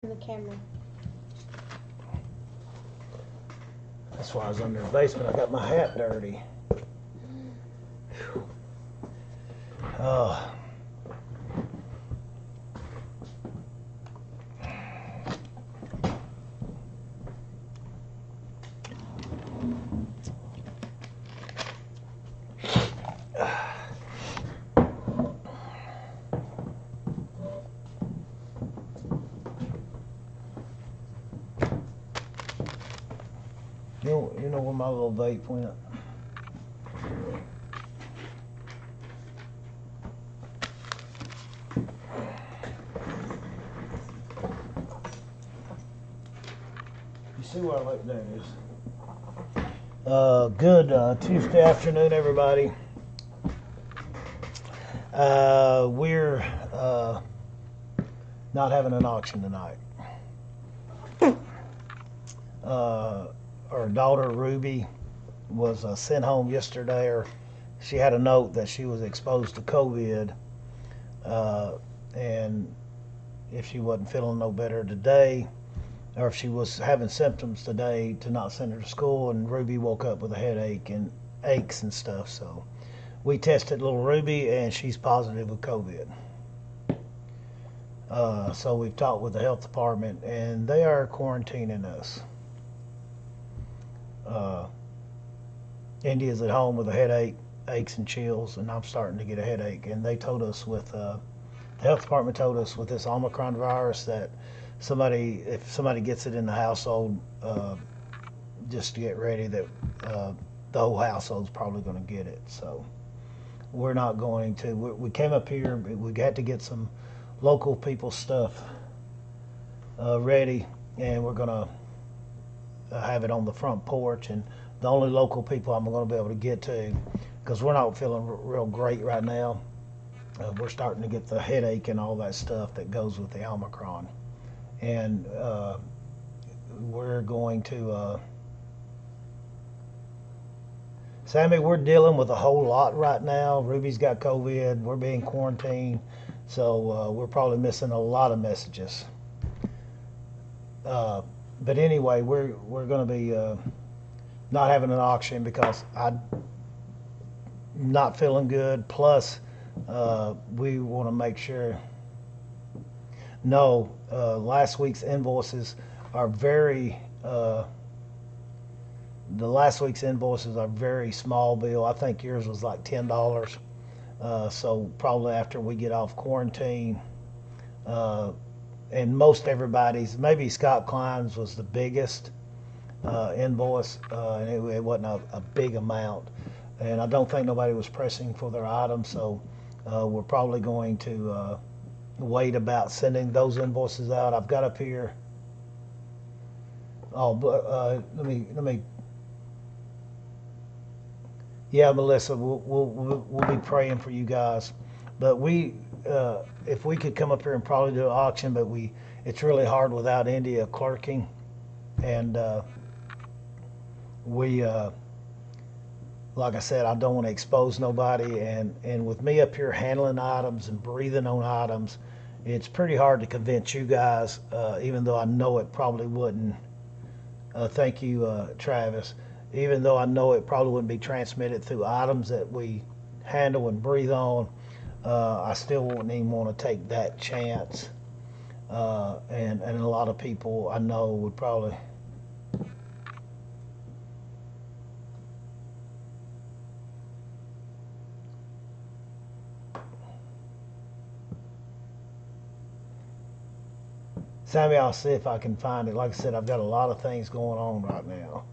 in the camera. That's why I was under the basement. I got my hat dirty. Oh. You know where my little vape went? You see where I like that is? Good Tuesday afternoon, everybody. We're not having an auction tonight. Our daughter Ruby was sent home yesterday, or she had a note that she was exposed to COVID, and if she wasn't feeling no better today, or if she was having symptoms today, to not send her to school. And Ruby woke up with a headache and aches and stuff. So we tested little Ruby, and she's positive with COVID. So we've talked with the health department, and they are quarantining us. India's at home with a headache, aches and chills, and I'm starting to get a headache. And they told us the health department told us with this Omicron virus that if somebody gets it in the household, just to get ready that the whole household's probably going to get it. So we're not going to. We came up here. We got to get some local people stuff ready, and we're going to have it on the front porch. And the only local people I'm going to be able to get to, because we're not feeling real great right now. We're starting to get the headache and all that stuff that goes with the Omicron. And we're going to, Sammy, we're dealing with a whole lot right now. Ruby's got COVID. We're being quarantined. So we're probably missing a lot of messages. But anyway, we're going to be not having an auction because I'm not feeling good. Plus, we want to make sure. No, last week's invoices are very. The last week's invoices are very small bill. I think yours was like $10. So probably after we get off quarantine, and most everybody's, maybe Scott Klein's was the biggest invoice, and it wasn't a big amount. And I don't think nobody was pressing for their items, so we're probably going to wait about sending those invoices out. I've got up here. Oh, but let me. Yeah, Melissa, we'll be praying for you guys. But if we could come up here and probably do an auction, but it's really hard without India clerking, and like I said, I don't want to expose nobody, and with me up here handling items and breathing on items, it's pretty hard to convince you guys, even though I know it probably wouldn't. Thank you, Travis. Even though I know it probably wouldn't be transmitted through items that we handle and breathe on, I still wouldn't even want to take that chance. And a lot of people I know would probably. Sammy, I'll see if I can find it. Like I said, I've got a lot of things going on right now.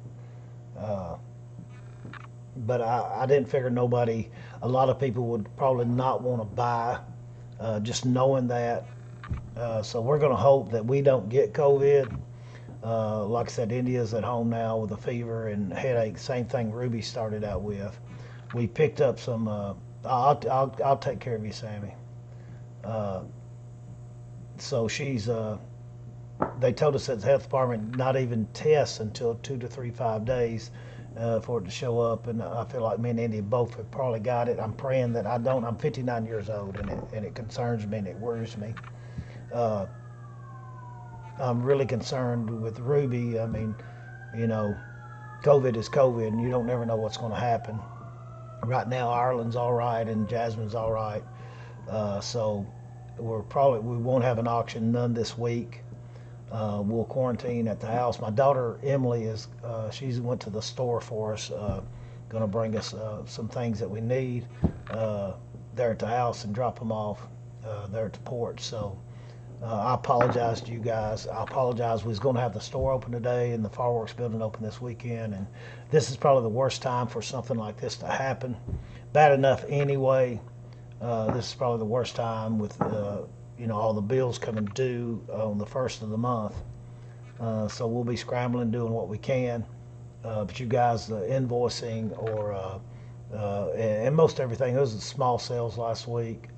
But I didn't figure a lot of people would probably not want to buy, just knowing that. So we're going to hope that we don't get COVID. Like I said, India's at home now with a fever and headache. Same thing Ruby started out with. We picked up some. I'll take care of you, Sammy. So she's. They told us at the health department not even test until 2 to 5 days for it to show up, and I feel like me and India both have probably got it. I'm praying that I don't. I'm 59 years old, and it concerns me and it worries me. I'm really concerned with Ruby. I mean, you know, COVID is COVID, and you don't never know what's going to happen. Right now, Ireland's all right, and Jasmine's all right. So we won't have an auction, none this week. We'll quarantine at the house. My daughter Emily she's went to the store for us, going to bring us some things that we need there at the house and drop them off there at the porch. So I apologize to you guys. I apologize. We was going to have the store open today and the fireworks building open this weekend, and this is probably the worst time for something like this to happen. Bad enough anyway. This is probably the worst time with all the bills coming due on the first of the month. So we'll be scrambling, doing what we can. But you guys, the invoicing and most everything, those are small sales last week.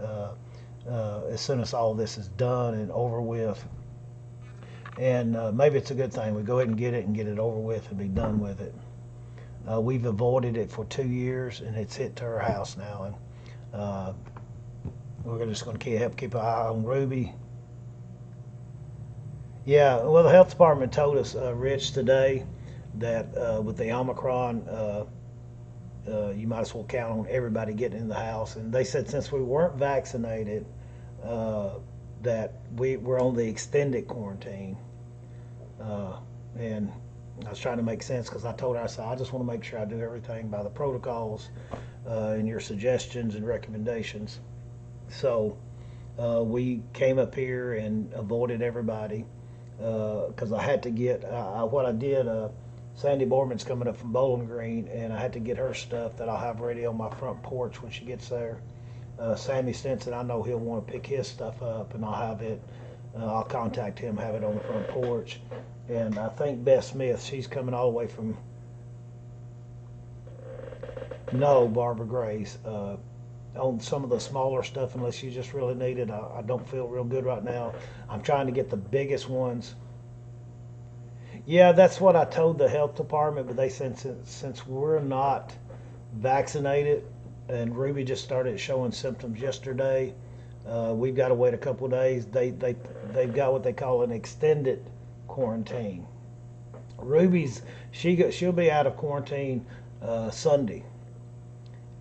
As soon as all this is done and over with, and maybe it's a good thing we go ahead and get it over with and be done with it. We've avoided it for 2 years, and it's hit to our house now, and we're just going to help keep an eye on Ruby. Yeah, well, the health department told us, Rich, today that with the Omicron, you might as well count on everybody getting in the house. And they said since we weren't vaccinated, that we're on the extended quarantine. And I was trying to make sense because I told her, I said, I just want to make sure I do everything by the protocols and your suggestions and recommendations. So we came up here and avoided everybody because I had to get what I did. Sandy Borman's coming up from Bowling Green, and I had to get her stuff that I'll have ready on my front porch when she gets there. Sammy Stinson, I know he'll want to pick his stuff up, and I'll have it. I'll contact him, have it on the front porch. And I think Beth Smith, she's coming all the way from Barbara Grace. On some of the smaller stuff, unless you just really need it. I don't feel real good right now. I'm trying to get the biggest ones. Yeah, that's what I told the health department, but they said since we're not vaccinated and Ruby just started showing symptoms yesterday, we've got to wait a couple of days. They've got what they call an extended quarantine. Ruby's she'll be out of quarantine Sunday,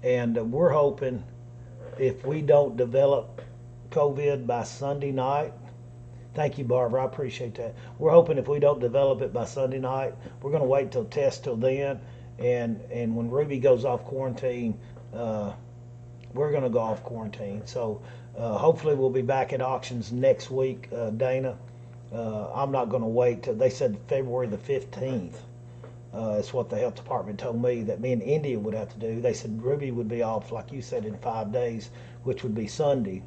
and we're hoping if we don't develop COVID by Sunday night. Thank you, Barbara. I appreciate that. We're hoping if we don't develop it by Sunday night, we're going to wait till test till then. And when Ruby goes off quarantine, we're going to go off quarantine. So hopefully we'll be back at auctions next week, Dana. I'm not going to wait till they said February the 15th. It's what the health department told me that me and India would have to do. They said Ruby would be off, like you said, in 5 days, which would be Sunday.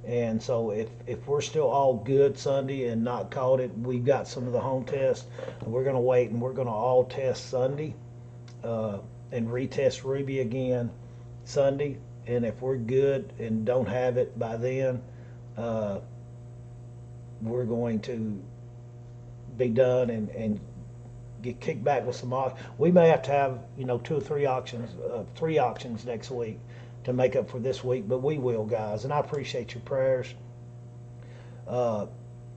And so if we're still all good Sunday and not caught it, we've got some of the home tests. We're going to wait and we're going to all test Sunday and retest Ruby again Sunday. And if we're good and don't have it by then, we're going to be done and get kicked back with some auctions. We may have to have 2 or 3 auctions, 3 auctions next week to make up for this week, but we will, guys, and I appreciate your prayers.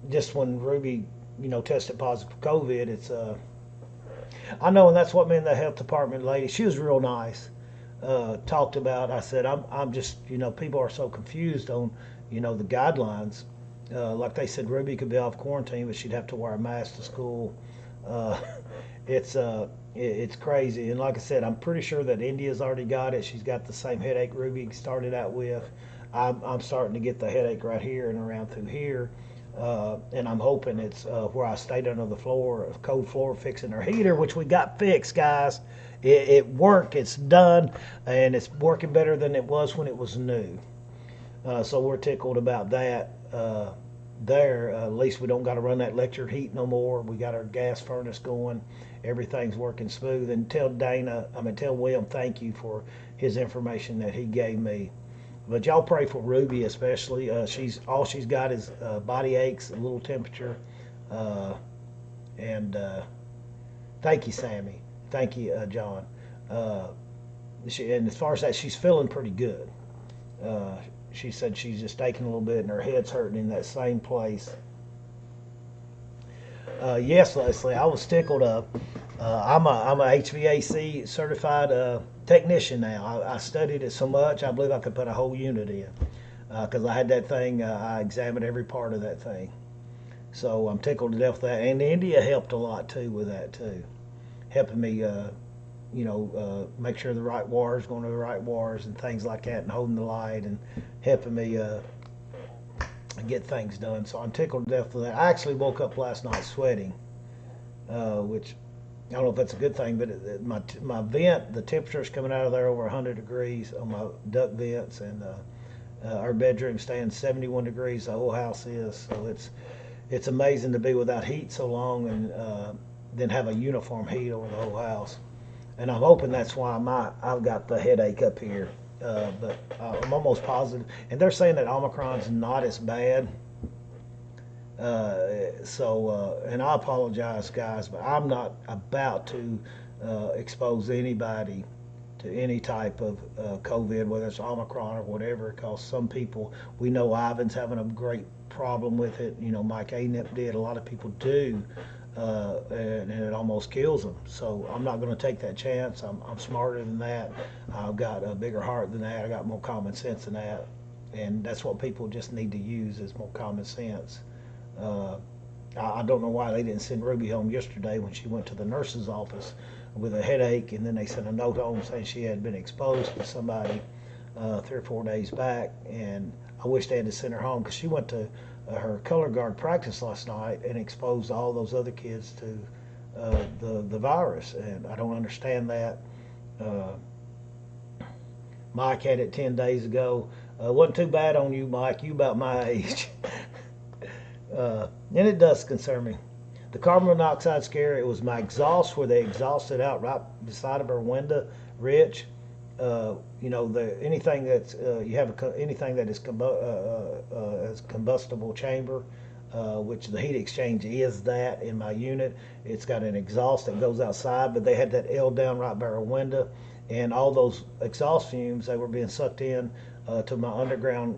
Just when Ruby, tested positive for COVID, it's I know, and that's what me and the health department lady, she was real nice, talked about. I said, I'm just, people are so confused on, the guidelines. Like they said, Ruby could be off quarantine, but she'd have to wear a mask to school. It's crazy. And like I said, I'm pretty sure that India's already got it. She's got the same headache Ruby started out with. I'm starting to get the headache right here and around through here. And I'm hoping it's where I stayed under the floor, a cold floor, fixing her heater, which we got fixed, guys. It worked. It's done. And it's working better than it was when it was new. So we're tickled about that. At least we don't got to run that electric heat no more. We got our gas furnace going. Everything's working smooth. And tell William thank you for his information that he gave me. But y'all pray for Ruby especially. All she's got is body aches, a little temperature, and thank you, Sammy. Thank you, John. And as far as that, she's feeling pretty good. She said she's just aching a little bit and her head's hurting in that same place. Yes, Leslie, I was tickled. I'm a HVAC certified technician now. I studied it so much, I believe I could put a whole unit in because I had that thing. I examined every part of that thing. So I'm tickled to death with that. And India helped a lot too with that too, helping me, make sure the right wires going to the right wires and things like that, and holding the light and helping me get things done. So I'm tickled to death with that. I actually woke up last night sweating, which I don't know if that's a good thing, but my vent, the temperature is coming out of there over 100 degrees on my duct vents, and our bedroom staying 71 degrees. The whole house is. So it's amazing to be without heat so long, and then have a uniform heat over the whole house. And I'm hoping that's why I've got the headache up here. But I'm almost positive. And they're saying that Omicron's not as bad. And I apologize, guys, but I'm not about to expose anybody to any type of COVID, whether it's Omicron or whatever, because some people, we know Ivan's having a great problem with it. Mike Anip did. A lot of people do. And it almost kills them. So I'm not going to take that chance. I'm smarter than that. I've got a bigger heart than that. I got more common sense than that. And that's what people just need to use, is more common sense. I don't know why they didn't send Ruby home yesterday when she went to the nurse's office with a headache, and then they sent a note home saying she had been exposed to somebody 3 or 4 days back. And I wish they had to send her home, because she went to her color guard practice last night and exposed all those other kids to the virus. And I don't understand that. Mike had it 10 days ago. Wasn't too bad on you, Mike. You about my age. And it does concern me. The carbon monoxide scare, it was my exhaust where they exhausted out right beside of her window, Rich. Anything that's anything that is as combustible chamber, which the heat exchange is that in my unit. It's got an exhaust that goes outside, but they had that L down right by our window, and all those exhaust fumes, they were being sucked in to my underground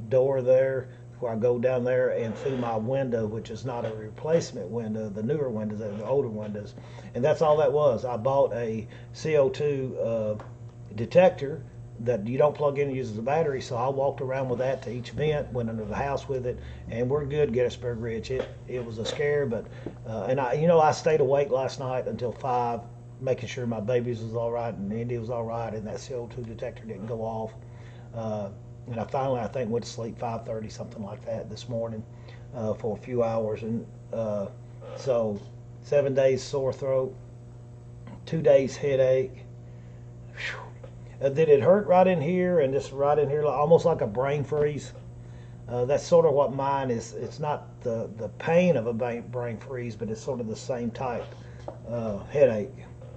door there, where I go down there, and through my window, which is not a replacement window, the newer windows, the older windows. And that's all that was. I bought a CO2 detector that you don't plug in and uses a battery, so I walked around with that to each vent, went under the house with it, and we're good, Gettysburg Rich. It was a scare, but and I stayed awake last night until 5, making sure my babies was all right and Indy was all right, and that CO2 detector didn't go off. And I think went to sleep 5:30, something like that, this morning for a few hours. And so 7 days sore throat, 2 days headache. Did it hurt right in here, and just right in here, almost like a brain freeze? That's sort of what mine is. It's not the pain of a brain freeze, but it's sort of the same type headache,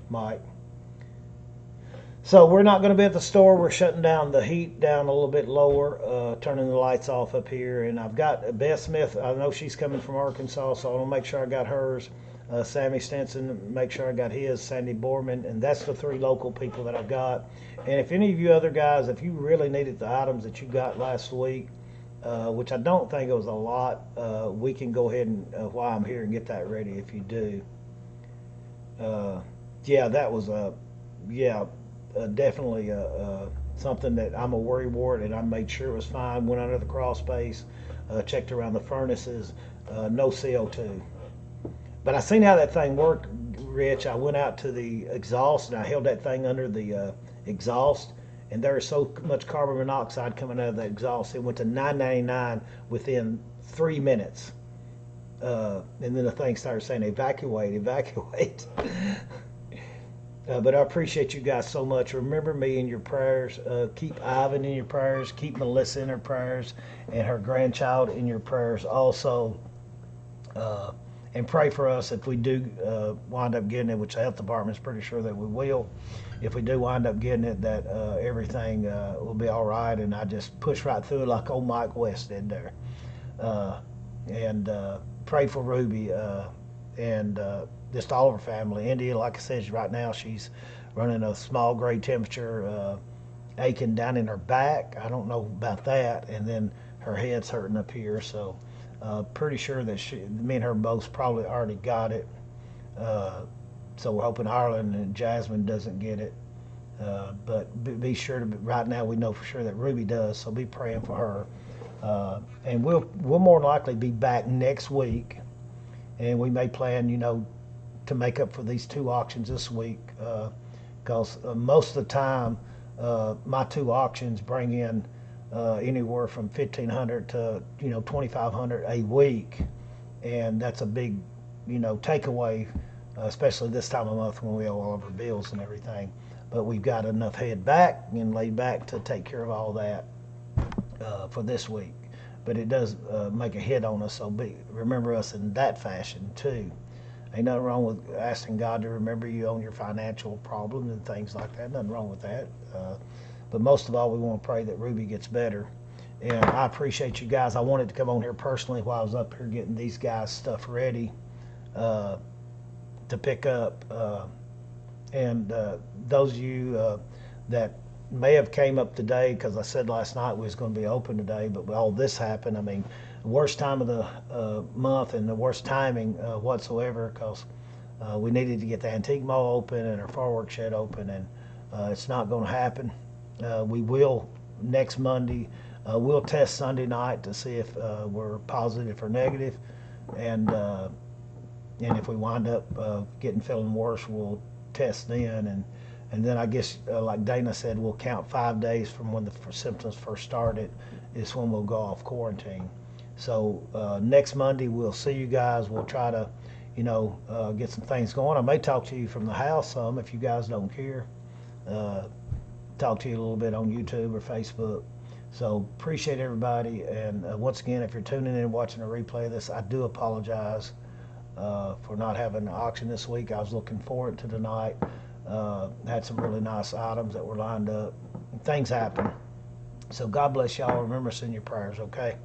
Mike. So we're not going to be at the store. We're shutting down the heat down a little bit lower, turning the lights off up here. And I've got Beth Smith. I know she's coming from Arkansas, so I want to make sure I got hers. Sammy Stinson, make sure I got his. Sandy Borman, and that's the 3 local people that I've got. And if any of you other guys, if you really needed the items that you got last week, which I don't think it was a lot, we can go ahead and, while I'm here, and get that ready if you do. That was definitely something that I'm a worry wart, and I made sure it was fine. Went under the crawl space, checked around the furnaces, no CO2. But I seen how that thing worked, Rich. I went out to the exhaust and I held that thing under the exhaust, and there is so much carbon monoxide coming out of the exhaust. It went to 999 within 3 minutes. And then the thing started saying, evacuate, evacuate. But I appreciate you guys so much. Remember me in your prayers. Keep Ivan in your prayers. Keep Melissa in her prayers, and her grandchild in your prayers also. And pray for us if we do wind up getting it, which the health department is pretty sure that we will. If we do wind up getting it, that everything will be all right. And I just push right through it like old Mike West did there. And pray for Ruby and just all of her family. India, like I said, right now she's running a small grade temperature, aching down in her back. I don't know about that. And then her head's hurting up here. So Pretty sure that me and her both probably already got it. Uh, so we're hoping Ireland and Jasmine doesn't get it. But be sure to. Right now, we know for sure that Ruby does. So be praying for her. And we'll more than likely be back next week, and we may plan, to make up for these two auctions this week, because most of the time, my two auctions bring in anywhere from 1,500 to 2,500 a week, and that's a big takeaway, especially this time of month when we owe all of our bills and everything. But we've got enough head back and laid back to take care of all that for this week. But it does make a hit on us, so remember us in that fashion too. Ain't nothing wrong with asking God to remember you on your financial problems and things like that. Nothing wrong with that. But most of all, we want to pray that Ruby gets better. And I appreciate you guys. I wanted to come on here personally while I was up here getting these guys' stuff ready to pick up. And those of you that may have came up today, because I said last night we was going to be open today, but all this happened. I mean, the worst time of the month and the worst timing whatsoever, because we needed to get the antique mall open and our fireworks shed open, and it's not going to happen. We will next Monday. We'll test Sunday night to see if we're positive or negative, and if we wind up feeling worse, we'll test then, and then I guess, like Dana said, we'll count 5 days from when the symptoms first started is when we'll go off quarantine. So next Monday we'll see you guys. We'll try to, get some things going. I may talk to you from the house some if you guys don't care. Talk to you a little bit on YouTube or Facebook. So appreciate everybody. And once again, if you're tuning in and watching a replay of this, I do apologize for not having an auction this week. I was looking forward to tonight. Had some really nice items that were lined up. Things happen. So God bless y'all. Remember us in your prayers, okay?